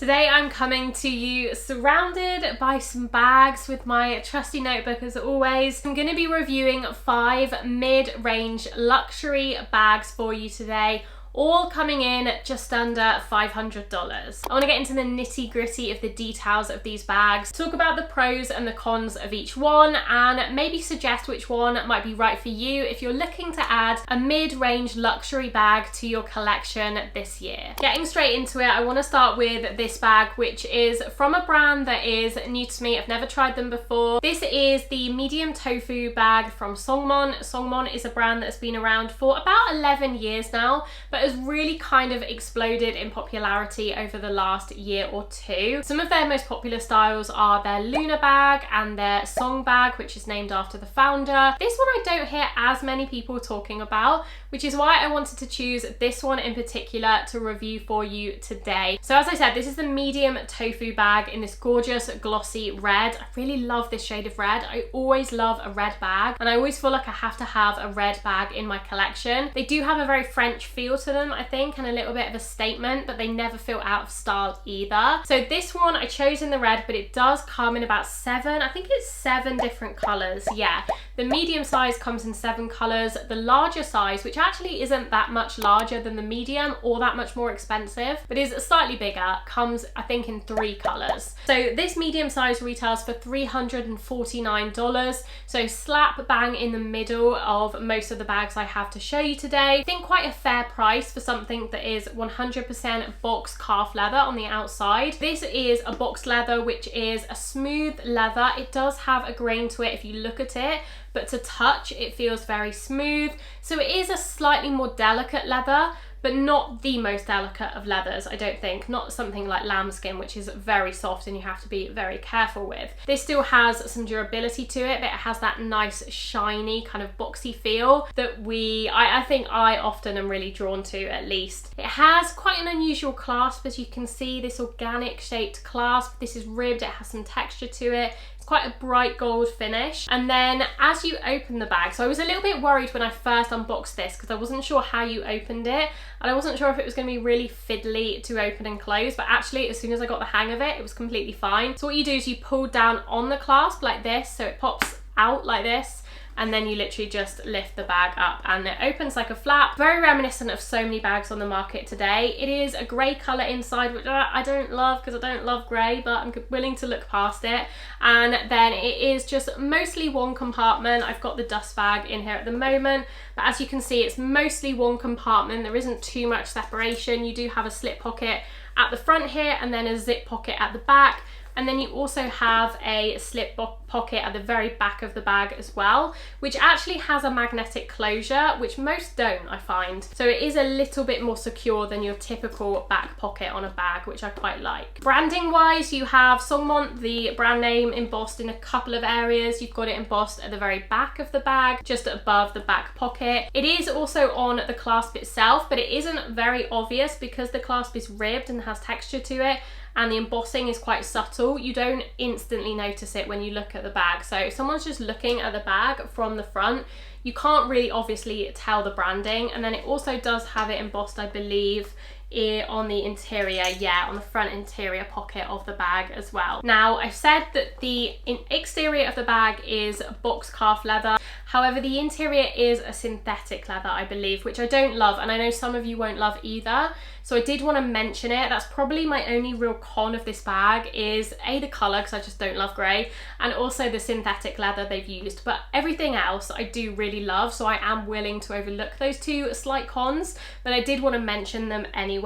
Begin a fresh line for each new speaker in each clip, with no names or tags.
Today I'm coming to you surrounded by some bags with my trusty notebook as always. I'm going to be reviewing 5 mid-range luxury bags for you today, all coming in just under $500. I want to get into the nitty-gritty of the details of these bags, talk about the pros and the cons of each one, and maybe suggest which one might be right for you if you're looking to add a mid-range luxury bag to your collection this year. Getting straight into it, I want to start with this bag, which is from a brand that is new to me. I've never tried them before. This is the medium tofu bag from Songmont. Songmont is a brand that's been around for about 11 years now, but has really kind of exploded in popularity over the last year or two. Some of their most popular styles are their Luna bag and their Song bag, which is named after the founder. This one I don't hear as many people talking about, which is why I wanted to choose this one in particular to review for you today. So as I said, this is the medium tofu bag in this gorgeous glossy red. I really love this shade of red. I always love a red bag, and I always feel like I have to have a red bag in my collection. They do have a very French feel to them, I think, and a little bit of a statement, but they never feel out of style either. So this one I chose in the red, but it does come in about 7, I think it's 7 different colors. Yeah, the medium size comes in 7 colors. The larger size, which actually isn't that much larger than the medium or that much more expensive, but is slightly bigger, comes I think in 3 colors. So this medium size retails for $349, so slap bang in the middle of most of the bags I have to show you today. I think quite a fair price for something that is 100% box calf leather on the outside. This is a box leather, which is a smooth leather. It does have a grain to it if you look at it, but to touch it feels very smooth. So it is a slightly more delicate leather, but not the most delicate of leathers, I don't think. Not something like lambskin, which is very soft and you have to be very careful with. This still has some durability to it, but it has that nice shiny kind of boxy feel that I think I often am really drawn to, at least. It has quite an unusual clasp, as you can see, this organic shaped clasp. This is ribbed, it has some texture to it. It's quite a bright gold finish. And then as you open the bag, so I was a little bit worried when I first unboxed this because I wasn't sure how you opened it, and I wasn't sure if it was going to be really fiddly to open and close, but actually as soon as I got the hang of it, it was completely fine. So what you do is you pull down on the clasp like this, so it pops out like this, and then you literally just lift the bag up and it opens like a flap. Very reminiscent of so many bags on the market today. It is a grey colour inside, which I don't love because I don't love grey, but I'm willing to look past it. And then it is just mostly one compartment. I've got the dust bag in here at the moment, but as you can see, it's mostly one compartment. There isn't too much separation. You do have a slip pocket at the front here and then a zip pocket at the back. And then you also have a slip pocket at the very back of the bag as well, which actually has a magnetic closure, which most don't, I find. So it is a little bit more secure than your typical back pocket on a bag, which I quite like. Branding wise, you have Songmont, the brand name, embossed in a couple of areas. You've got it embossed at the very back of the bag, just above the back pocket. It is also on the clasp itself, but it isn't very obvious because the clasp is ribbed and has texture to it, and the embossing is quite subtle. You don't instantly notice it when you look at the bag. So if someone's just looking at the bag from the front, you can't really obviously tell the branding. And then it also does have it embossed, I believe, on the interior, yeah, on the front interior pocket of the bag as well. Now, I've said that the exterior of the bag is box calf leather. However, the interior is a synthetic leather, I believe, which I don't love, and I know some of you won't love either. So I did want to mention it. That's probably my only real con of this bag is A, the colour, because I just don't love grey, and also the synthetic leather they've used. But everything else I do really love, so I am willing to overlook those 2 slight cons, but I did want to mention them anyway.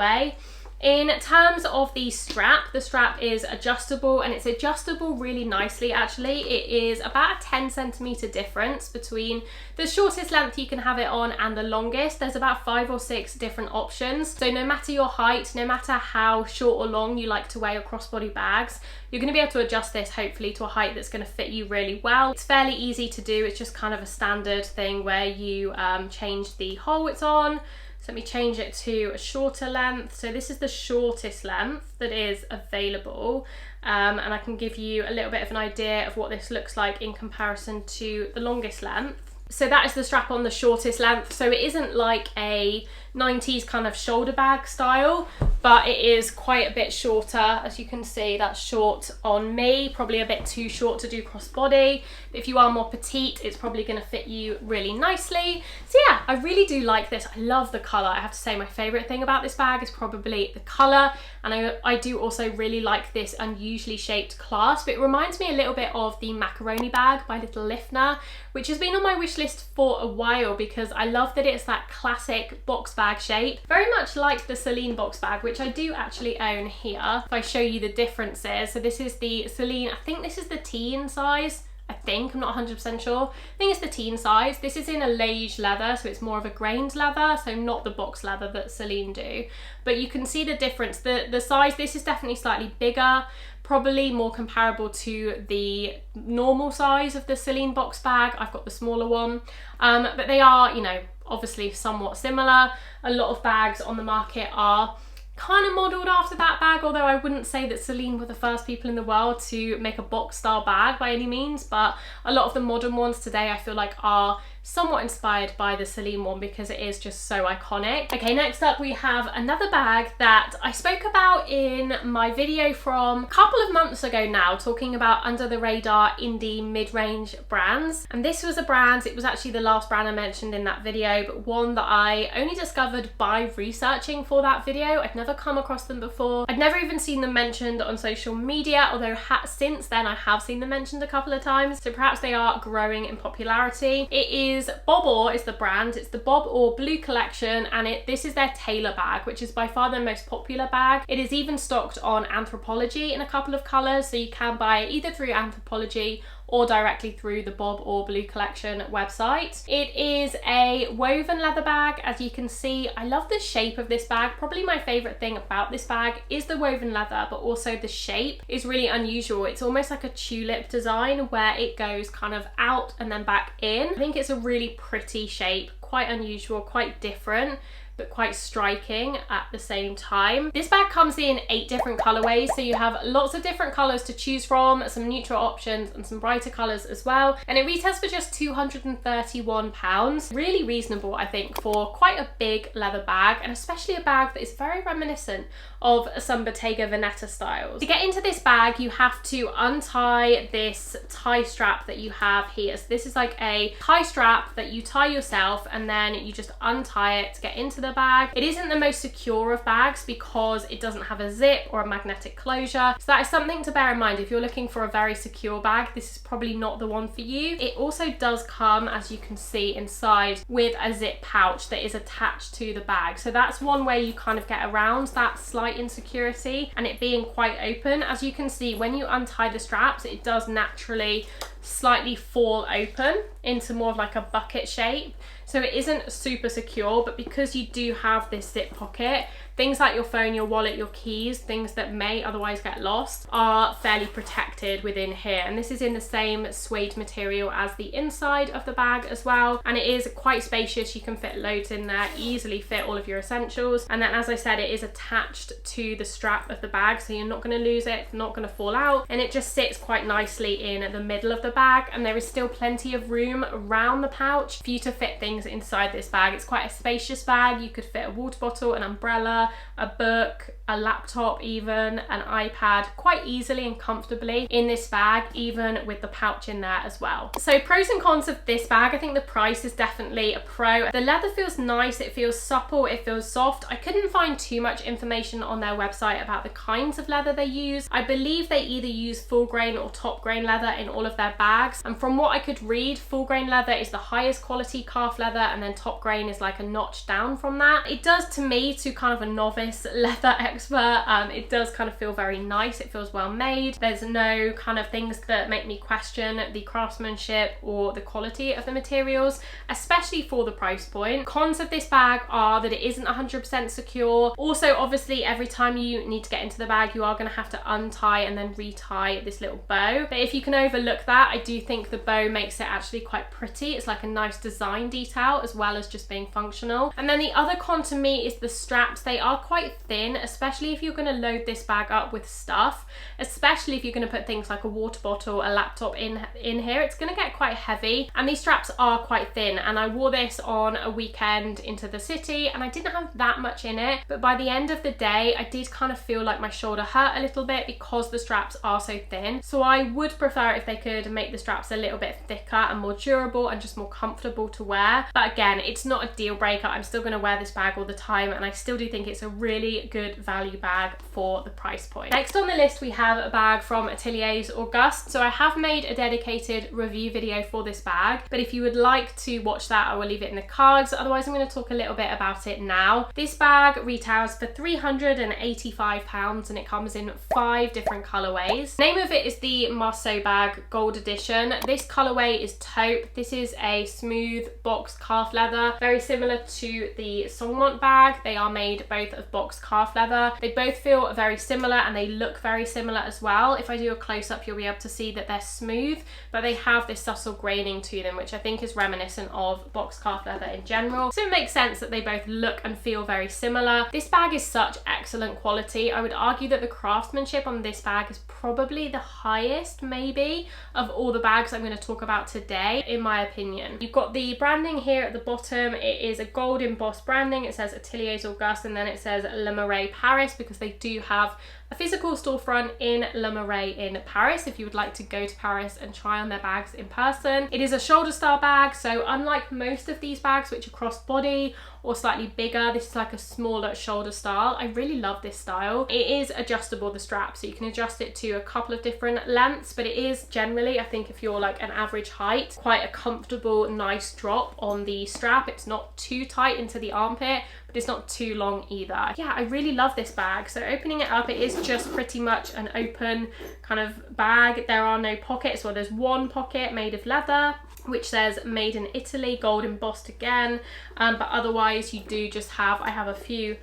In terms of the strap is adjustable, and it's adjustable really nicely actually. It is about a 10 centimeter difference between the shortest length you can have it on and the longest. There's about 5 or 6 different options. So no matter your height, no matter how short or long you like to wear your crossbody bags, you're going to be able to adjust this hopefully to a height that's going to fit you really well. It's fairly easy to do. It's just kind of a standard thing where you change the hole it's on. So let me change it to a shorter length. So this is the shortest length that is available. And I can give you a little bit of an idea of what this looks like in comparison to the longest length. So that is the strap on the shortest length. So it isn't like a 90s kind of shoulder bag style, but it is quite a bit shorter. As you can see, that's short on me, probably a bit too short to do crossbody. If you are more petite, it's probably going to fit you really nicely. So yeah, I really do like this. I love the colour. I have to say my favourite thing about this bag is probably the colour, and I do also really like this unusually shaped clasp. It reminds me a little bit of the macaroni bag by Little Lifner, which has been on my wish list for a while because I love that it's that classic box bag shape, very much like the Celine box bag, which I do actually own here. If I show you the differences, so this is the Celine, I think this is the teen size. I'm not 100% sure. I think it's the teen size. This is in a beige leather, so it's more of a grained leather, so not the box leather that Celine do. But you can see the difference. The size, this is definitely slightly bigger, probably more comparable to the normal size of the Celine box bag. I've got the smaller one. But they are, you know, obviously somewhat similar. A lot of bags on the market are kind of modelled after that bag, although I wouldn't say that Celine were the first people in the world to make a box style bag by any means, but a lot of the modern ones today I feel like are somewhat inspired by the Celine one because it is just so iconic. Okay, next up we have another bag that I spoke about in my video from a couple of months ago now, talking about under the radar indie mid-range brands. And this was a brand, it was actually the last brand I mentioned in that video, but one that I only discovered by researching for that video. I'd never come across them before. I'd never even seen them mentioned on social media, although since then I have seen them mentioned a couple of times, so perhaps they are growing in popularity. It is Bob Orr is the brand. It's the Bob Orr Blue Collection, and this is their tailor bag, which is by far their most popular bag. It is even stocked on Anthropologie in a couple of colours, so you can buy it either through Anthropologie or directly through the Bob Orr Blue Collection website. It is a woven leather bag, as you can see. I love the shape of this bag. Probably my favourite thing about this bag is the woven leather, but also the shape is really unusual. It's almost like a tulip design where it goes kind of out and then back in. I think it's a really pretty shape, quite unusual, quite different, but quite striking at the same time. This bag comes in 8 different colorways, so you have lots of different colors to choose from, some neutral options and some brighter colors as well, and it retails for just £231. Really reasonable, I think, for quite a big leather bag, and especially a bag that is very reminiscent of some Bottega Veneta styles. To get into this bag, you have to untie this tie strap that you have here. So this is like a tie strap that you tie yourself, and then you just untie it to get into the bag. It isn't the most secure of bags because it doesn't have a zip or a magnetic closure, so that is something to bear in mind. If you're looking for a very secure bag, this is probably not the one for you. It also does come, as you can see inside, with a zip pouch that is attached to the bag, so that's one way you kind of get around that slight insecurity and it being quite open. As you can see, when you untie the straps, it does naturally slightly fall open into more of like a bucket shape, so it isn't super secure, but because you do have this zip pocket, things like your phone, your wallet, your keys, things that may otherwise get lost, are fairly protected within here. And this is in the same suede material as the inside of the bag as well, and it is quite spacious. You can fit loads in there, easily fit all of your essentials, and then, as I said, it is attached to the strap of the bag, so you're not going to lose it, it's not going to fall out, and it just sits quite nicely in the middle of the bag, and there is still plenty of room around the pouch for you to fit things inside this bag. It's quite a spacious bag. You could fit a water bottle, an umbrella, a book, a laptop, even an iPad, quite easily and comfortably in this bag, even with the pouch in there as well. So pros and cons of this bag, I think the price is definitely a pro. The leather feels nice, it feels supple, it feels soft. I couldn't find too much information on their website about the kinds of leather they use. I believe they either use full grain or top grain leather in all of their bags, and from what I could read, full grain leather is the highest quality calf leather, and then top grain is like a notch down from that. It does, to me, to kind of a novice leather expert, it does kind of feel very nice. It feels well made. There's no kind of things that make me question the craftsmanship or the quality of the materials, especially for the price point. Cons of this bag are that it isn't 100% secure. Also, obviously, every time you need to get into the bag, you are going to have to untie and then retie this little bow. But if you can overlook that, I do think the bow makes it actually quite pretty. It's like a nice design detail as well as just being functional. And then the other con to me is the straps. They are quite thin, especially especially if you're going to load this bag up with stuff, especially if you're going to put things like a water bottle, a laptop in here. It's going to get quite heavy, and these straps are quite thin, and I wore this on a weekend into the city and I didn't have that much in it, but by the end of the day I did kind of feel like my shoulder hurt a little bit because the straps are so thin. So I would prefer if they could make the straps a little bit thicker and more durable and just more comfortable to wear. But again, it's not a deal breaker. I'm still going to wear this bag all the time, and I still do think it's a really good value bag for the price point. Next on the list we have a bag from Ateliers Auguste. So I have made a dedicated review video for this bag, but if you would like to watch that, I will leave it in the cards. Otherwise I'm going to talk a little bit about it now. This bag retails for £385 and it comes in 5 different colorways. The name of it is the Marceau bag Gold Edition. This colorway is taupe. This is a smooth boxed calf leather, very similar to the Songmont bag. They are made both of boxed calf leather. They both feel very similar and they look very similar as well. If I do a close-up, you'll be able to see that they're smooth, but they have this subtle graining to them, which I think is reminiscent of boxed calf leather in general. So it makes sense that they both look and feel very similar. This bag is such excellent quality. I would argue that the craftsmanship on this bag is probably the highest maybe of all the bags I'm going to talk about today, in my opinion. You've got the branding here at the bottom. It is a gold embossed branding. It says Ateliers Auguste and then it says Le Marais Paris, because they do have a physical storefront in Le Marais in Paris if you would like to go to Paris and try on their bags in person. It is a shoulder style bag, so unlike most of these bags which are crossbody or slightly bigger, this is like a smaller shoulder style. I really love this style. It is adjustable, the strap, so you can adjust it to a couple of different lengths, but it is generally, I think if you're like an average height, quite a comfortable, nice drop on the strap. It's not too tight into the armpit, but it's not too long either. Yeah, I really love this bag. So opening it up, it is just pretty much an open kind of bag. There are no pockets. Well, there's one pocket made of leather which says made in Italy, gold embossed again, but otherwise you do just have, I have a few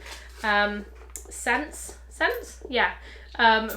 scents, yeah,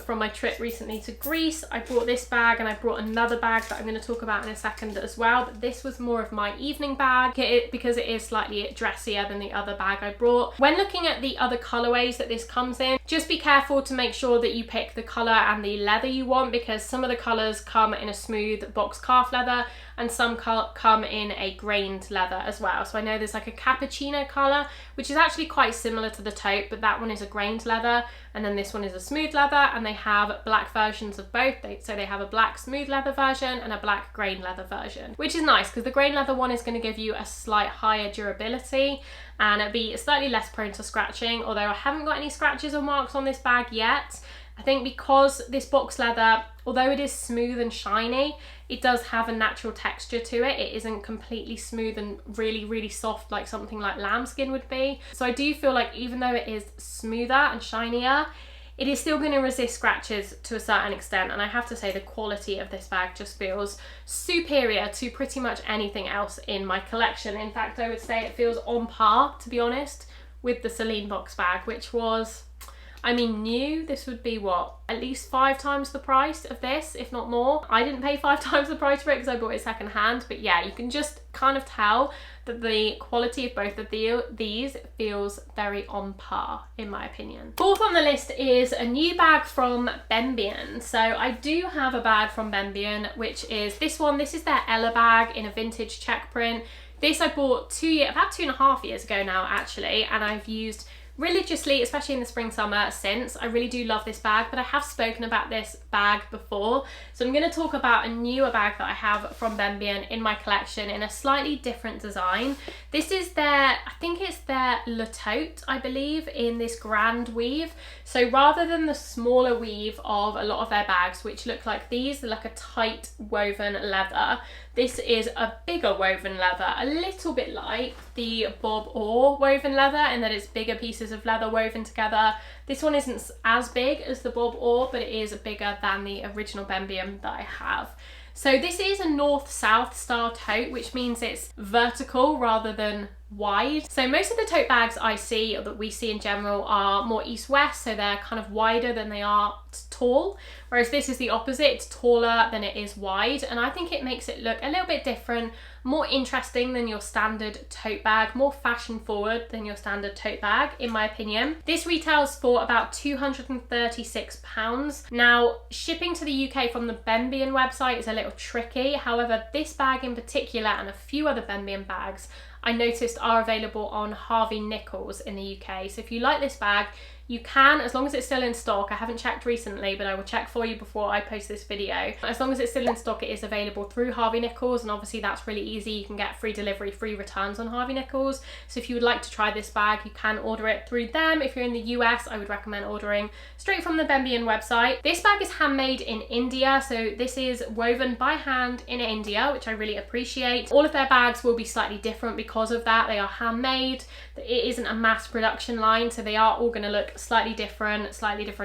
from my trip recently to Greece. I brought this bag and I brought another bag that I'm going to talk about in a second as well, but this was more of my evening bag because it is slightly dressier than the other bag I brought. When looking at the other colorways that this comes in, just be careful to make sure that you pick the color and the leather you want, because some of the colors come in a smooth box calf leather and some come in a grained leather as well. So I know there's like a cappuccino color, which is actually quite similar to the taupe, but that one is a grained leather, and then this one is a smooth leather, and they have black versions of both. So they have a black smooth leather version and a black grain leather version, which is nice because the grain leather one is going to give you a slight higher durability and it'll be slightly less prone to scratching, although I haven't got any scratches or marks on this bag yet. I think because this box leather, although it is smooth and shiny, it does have a natural texture to it. It isn't completely smooth and really, really soft like something like lambskin would be. So I do feel like even though it is smoother and shinier, it is still going to resist scratches to a certain extent, and I have to say the quality of this bag just feels superior to pretty much anything else in my collection. In fact, I would say it feels on par, to be honest, with the Celine box bag, which was, I mean, new. This would be what, at least 5 times the price of this, if not more. I didn't pay 5 times the price for it because I bought it second hand, but yeah, you can just kind of tell that the quality of both of these feels very on par, in my opinion. Fourth on the list is a new bag from Bembien. So I do have a bag from Bembien, which is this one. This is their Ella bag in a vintage check print. This I bought about 2.5 years ago now, actually, and I've used religiously, especially in the spring summer since. I really do love this bag, but I have spoken about this bag before, so I'm going to talk about a newer bag that I have from Bembien in my collection in a slightly different design. This is their, I think it's their Le Tote, I believe, in this grand weave. So rather than the smaller weave of a lot of their bags, which look like these, they're like a tight woven leather, this is a bigger woven leather, a little bit like the Bob Orr woven leather in that it's bigger pieces of leather woven together. This one isn't as big as the Bob Orr, but it is bigger than the original Bembien that I have. So this is a north-south style tote, which means it's vertical rather than wide. So most of the tote bags I see, or that we see in general, are more east-west, so they're kind of wider than they are tall, whereas this is the opposite. It's taller than it is wide, and I think it makes it look a little bit different, more interesting than your standard tote bag, more fashion forward than your standard tote bag, in my opinion. This retails for about £236. Now, shipping to the UK from the Bembien website is a little tricky. However, this bag in particular and a few other Bembien bags I noticed are available on Harvey Nichols in the UK. So if you like this bag, you can, as long as it's still in stock. I haven't checked recently, but I will check for you before I post this video. As long as it's still in stock, it is available through Harvey Nichols, and obviously that's really easy. You can get free delivery, free returns on Harvey Nichols. So if you would like to try this bag, you can order it through them. If you're in the US, I would recommend ordering straight from the Bembien website. This bag is handmade in India, so this is woven by hand in India, which I really appreciate. All of their bags will be slightly different because of that. They are handmade. It isn't a mass production line, so they are all going to look slightly different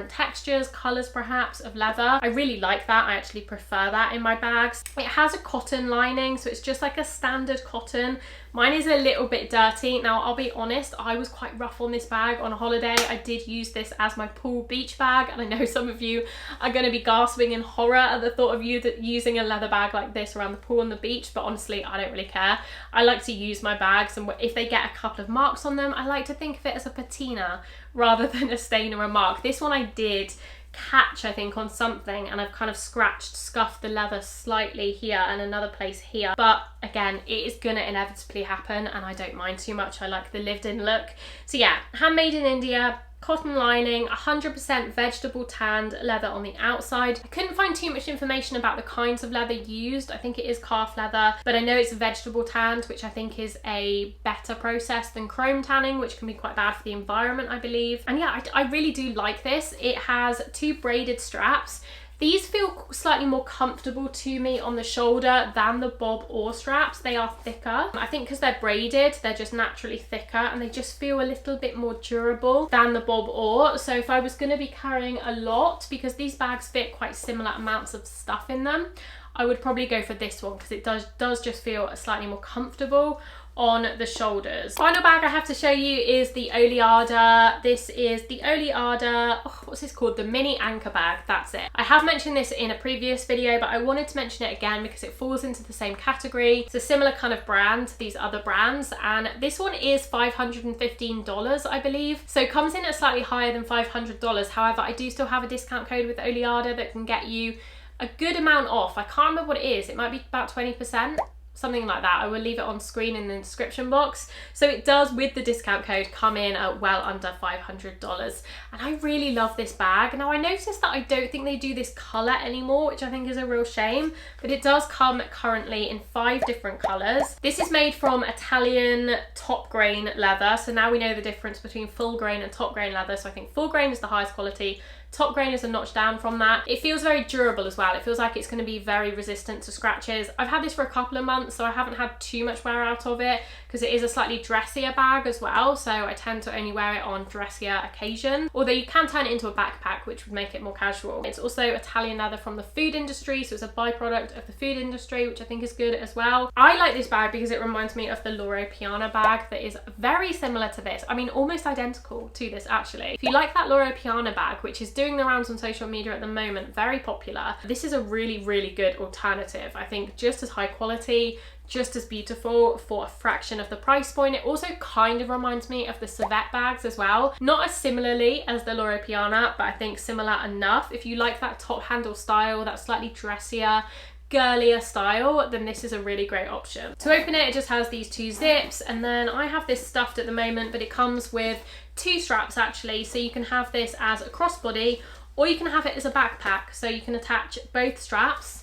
textures, colours perhaps, of leather. I really like that. I actually prefer that in my bags. It has a cotton lining, so it's just like a standard cotton. Mine is a little bit dirty. Now, I'll be honest, I was quite rough on this bag on holiday. I did use this as my pool beach bag, and I know some of you are going to be gasping in horror at the thought of you using a leather bag like this around the pool and the beach, but honestly, I don't really care. I like to use my bags, and if they get a couple of marks on them, I like to think of it as a patina rather than a stain or a mark. This one I did catch, I think, on something, and I've kind of scuffed the leather slightly here and another place here, but again, it is gonna inevitably happen, and I don't mind too much. I like the lived-in look. So yeah, handmade in India, cotton lining, 100% vegetable tanned leather on the outside. I couldn't find too much information about the kinds of leather used. I think it is calf leather, but I know it's vegetable tanned, which I think is a better process than chrome tanning, which can be quite bad for the environment, I believe. And yeah, I really do like this. It has 2 braided straps. These feel slightly more comfortable to me on the shoulder than the bob or straps. They are thicker. I think because they're braided, they're just naturally thicker, and they just feel a little bit more durable than the bob or. So if I was going to be carrying a lot, because these bags fit quite similar amounts of stuff in them, I would probably go for this one because it does just feel slightly more comfortable on the shoulders. Final bag I have to show you is the OLEADA. This is the OLEADA, what's this called? The mini anchor bag, that's it. I have mentioned this in a previous video, but I wanted to mention it again because it falls into the same category. It's a similar kind of brand to these other brands, and this one is $515, I believe. So it comes in at slightly higher than $500. However, I do still have a discount code with OLEADA that can get you a good amount off. I can't remember what it is. It might be about 20%. Something like that. I will leave it on screen in the description box. So it does, with the discount code, come in at well under $500, and I really love this bag. Now, I noticed that I don't think they do this colour anymore, which I think is a real shame, but it does come currently in 5 different colours. This is made from Italian top grain leather, so now we know the difference between full grain and top grain leather. So I think full grain is the highest quality, top grain is a notch down from that. It feels very durable as well. It feels like it's going to be very resistant to scratches. I've had this for a couple of months, so I haven't had too much wear out of it because it is a slightly dressier bag as well, so I tend to only wear it on dressier occasions. Although you can turn it into a backpack, which would make it more casual. It's also Italian leather from the food industry, so it's a byproduct of the food industry, which I think is good as well. I like this bag because it reminds me of the Loro Piana bag that is very similar to this. I mean, almost identical to this, actually. If you like that Loro Piana bag, which is doing the rounds on social media at the moment, very popular, this is a really, really good alternative. I think just as high quality, just as beautiful for a fraction of the price point. It also kind of reminds me of the Savette bags as well. Not as similarly as the Loro Piana, but I think similar enough. If you like that top handle style, that slightly dressier, girlier style, then this is a really great option. To open it, it just has these 2 zips, and then I have this stuffed at the moment, but it comes with 2 straps actually, so you can have this as a crossbody or you can have it as a backpack. So you can attach both straps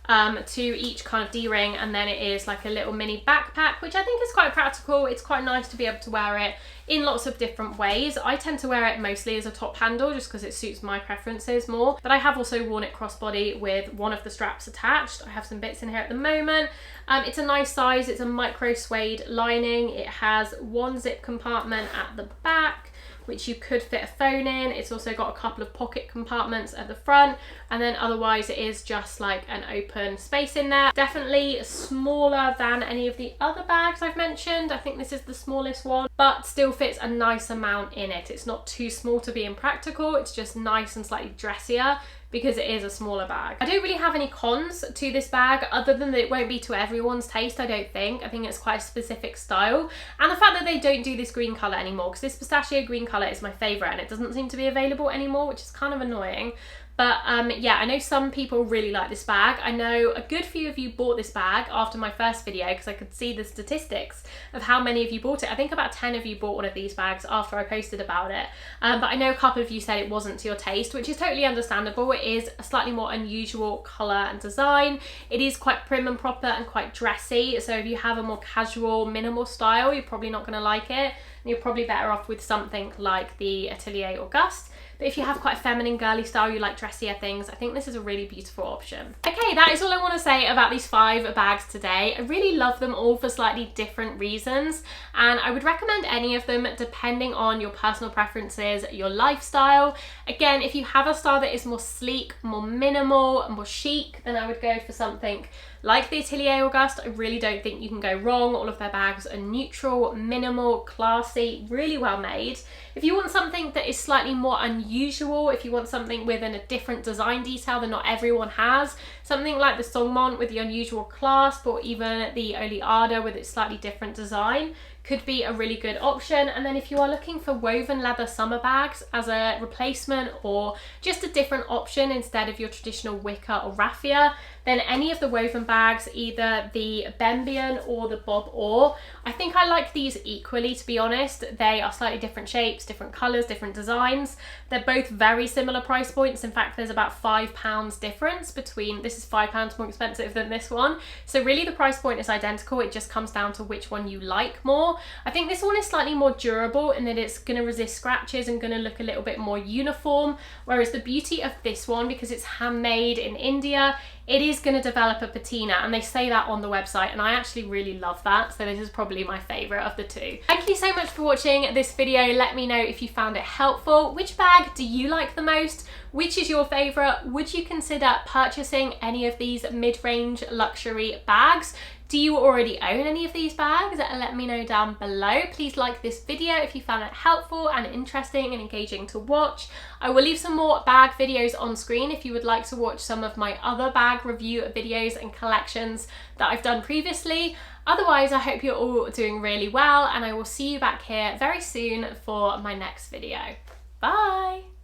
to each kind of D-ring, and then it is like a little mini backpack, which I think is quite practical. It's quite nice to be able to wear it in lots of different ways. I tend to wear it mostly as a top handle just because it suits my preferences more, but I have also worn it crossbody with one of the straps attached. I have some bits in here at the moment. It's a nice size. It's a micro suede lining. It has 1 zip compartment at the back, which you could fit a phone in. It's also got a couple of pocket compartments at the front, and then otherwise it is just like an open space in there. Definitely smaller than any of the other bags I've mentioned. I think this is the smallest one, but still fits a nice amount in it. It's not too small to be impractical. It's just nice and slightly dressier because it is a smaller bag. I don't really have any cons to this bag other than that it won't be to everyone's taste, I don't think. I think it's quite a specific style. And the fact that they don't do this green colour anymore, because this pistachio green colour is my favourite and it doesn't seem to be available anymore, which is kind of annoying. But yeah, I know some people really like this bag. I know a good few of you bought this bag after my first video because I could see the statistics of how many of you bought it. I think about 10 of you bought one of these bags after I posted about it. But I know a couple of you said it wasn't to your taste, which is totally understandable. It is a slightly more unusual colour and design. It is quite prim and proper and quite dressy. So if you have a more casual, minimal style, you're probably not going to like it. And you're probably better off with something like the Ateliers Auguste. But if you have quite a feminine, girly style, you like dressier things, I think this is a really beautiful option. Okay, that is all I want to say about these 5 bags today. I really love them all for slightly different reasons, and I would recommend any of them depending on your personal preferences, your lifestyle. Again, if you have a style that is more sleek, more minimal, more chic, then I would go for something like the Ateliers Auguste. I really don't think you can go wrong. All of their bags are neutral, minimal, classy, really well made. If you want something that is slightly more unusual, if you want something with a different design detail that not everyone has, something like the Songmont with the unusual clasp, or even the OLEADA with its slightly different design, could be a really good option. And then if you are looking for woven leather summer bags as a replacement or just a different option instead of your traditional wicker or raffia, then any of the woven bags, either the Bembien or the Bob Orr, I think I like these equally, to be honest. They are slightly different shapes, different colours, different designs. They're both very similar price points. In fact, there's about £5 difference between, this is £5 more expensive than this one. So really the price point is identical. It just comes down to which one you like more. I think this one is slightly more durable in that it's going to resist scratches and going to look a little bit more uniform. Whereas the beauty of this one, because it's handmade in India, it is going to develop a patina, and they say that on the website, and I actually really love that. So this is probably my favourite of the 2. Thank you so much for watching this video. Let me know if you found it helpful. Which bag do you like the most? Which is your favourite? Would you consider purchasing any of these mid-range luxury bags? Do you already own any of these bags? Let me know down below. Please like this video if you found it helpful and interesting and engaging to watch. I will leave some more bag videos on screen if you would like to watch some of my other bag review videos and collections that I've done previously. Otherwise, I hope you're all doing really well, and I will see you back here very soon for my next video. Bye!